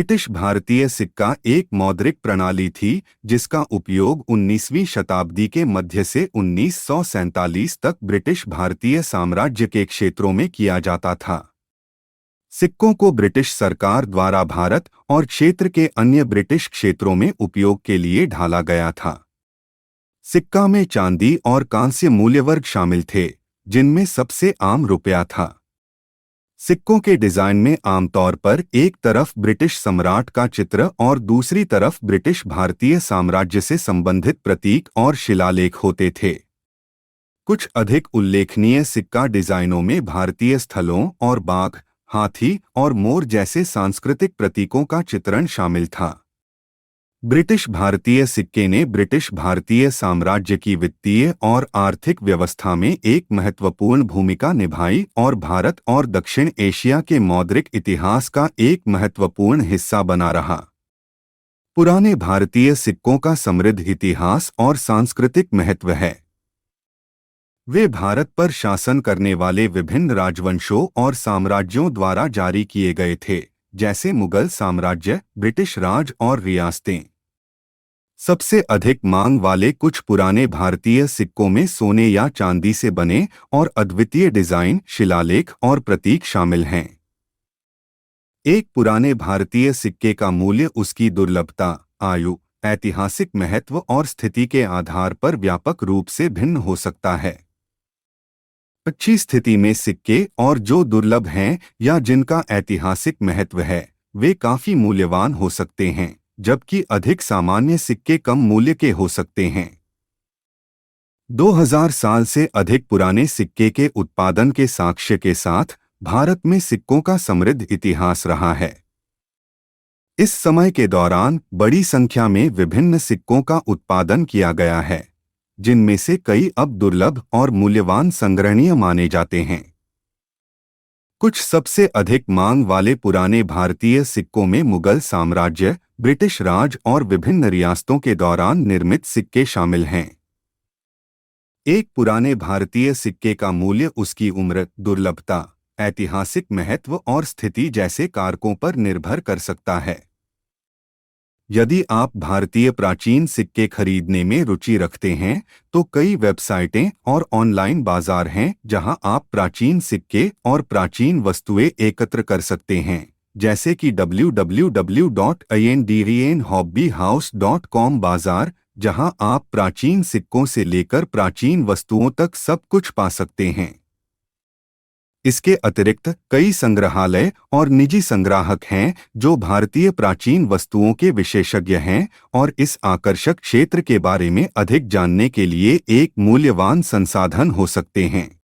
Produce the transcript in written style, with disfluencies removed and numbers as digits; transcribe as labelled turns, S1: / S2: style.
S1: British भारतीय सिक्का एक मौद्रिक प्रणाली थी जिसका उपयोग 19वीं शताब्दी के मध्य से 1947 तक ब्रिटिश भारतीय साम्राज्य के क्षेत्रों में किया जाता था। सिक्कों को ब्रिटिश सरकार द्वारा भारत और क्षेत्र के अन्य ब्रिटिश क्षेत्रों में उपयोग के लिए ढाला गया था। सिक्का में चांदी और कांस्य मूल्यवर्ग शामिल थे, जिनमें सबसे आम रुपया था। सिक्कों के डिजाइन में आमतौर पर एक तरफ ब्रिटिश सम्राट का चित्र और दूसरी तरफ ब्रिटिश भारतीय साम्राज्य से संबंधित प्रतीक और शिलालेख होते थे। कुछ अधिक उल्लेखनीय सिक्का डिजाइनों में भारतीय स्थलों और बाघ, हाथी और मोर जैसे सांस्कृतिक प्रतीकों का चित्रण शामिल था। ब्रिटिश भारतीय सिक्के ने ब्रिटिश भारतीय साम्राज्य की वित्तीय और आर्थिक व्यवस्था में एक महत्वपूर्ण भूमिका निभाई और भारत और दक्षिण एशिया के मौद्रिक इतिहास का एक महत्वपूर्ण हिस्सा बना रहा। पुराने भारतीय सिक्कों का समृद्ध इतिहास और सांस्कृतिक महत्व है। वे भारत पर शासन करने वाले विभिन्न राजवंशों और साम्राज्यों द्वारा जारी किए गए थे, जैसे मुगल साम्राज्य, ब्रिटिश राज और रियासतें। सबसे अधिक मांग वाले कुछ पुराने भारतीय सिक्कों में सोने या चांदी से बने और अद्वितीय डिजाइन, शिलालेख और प्रतीक शामिल हैं। एक पुराने भारतीय सिक्के का मूल्य उसकी दुर्लभता, आयु, ऐतिहासिक महत्व और स्थिति के आधार पर व्यापक रूप से भिन्न हो सकता है। अच्छी स्थिति में सिक्के और जो दुर्लभ हैं या जिनका ऐतिहासिक महत्व है, वे काफी मूल्यवान हो सकते हैं, जबकि अधिक सामान्य सिक्के कम मूल्य के हो सकते हैं। 2000 साल से अधिक पुराने सिक्के के उत्पादन के साक्ष्य के साथ भारत में सिक्कों का समृद्ध इतिहास रहा है। इस समय के दौरान बड़ी संख्या में विभिन्न सिक्कों का उत्पादन किया गया है, जिनमें से कई अब दुर्लभ और मूल्यवान संग्रहणीय माने जाते हैं। कुछ सबसे अधिक मांग वाले पुराने भारतीय सिक्कों में मुगल साम्राज्य, ब्रिटिश राज और विभिन्न रियासतों के दौरान निर्मित सिक्के शामिल हैं। एक पुराने भारतीय सिक्के का मूल्य उसकी उम्र, दुर्लभता, ऐतिहासिक महत्व और स्थिति जैसे कारकों पर निर्भर कर सकता है। यदि आप भारतीय प्राचीन सिक्के खरीदने में रुचि रखते हैं, तो कई वेबसाइटें और ऑनलाइन बाजार हैं जहां आप प्राचीन सिक्के और प्राचीन वस्तुएं एकत्र कर सकते हैं, जैसे कि www.indianhobbyhouse.com बाजार, जहां आप प्राचीन सिक्कों से लेकर प्राचीन वस्तुओं तक सब कुछ पा सकते हैं। इसके अतिरिक्त कई संग्रहालय और निजी संग्राहक हैं जो भारतीय प्राचीन वस्तुओं के विशेषज्ञ हैं और इस आकर्षक क्षेत्र के बारे में अधिक जानने के लिए एक मूल्यवान संसाधन हो सकते हैं।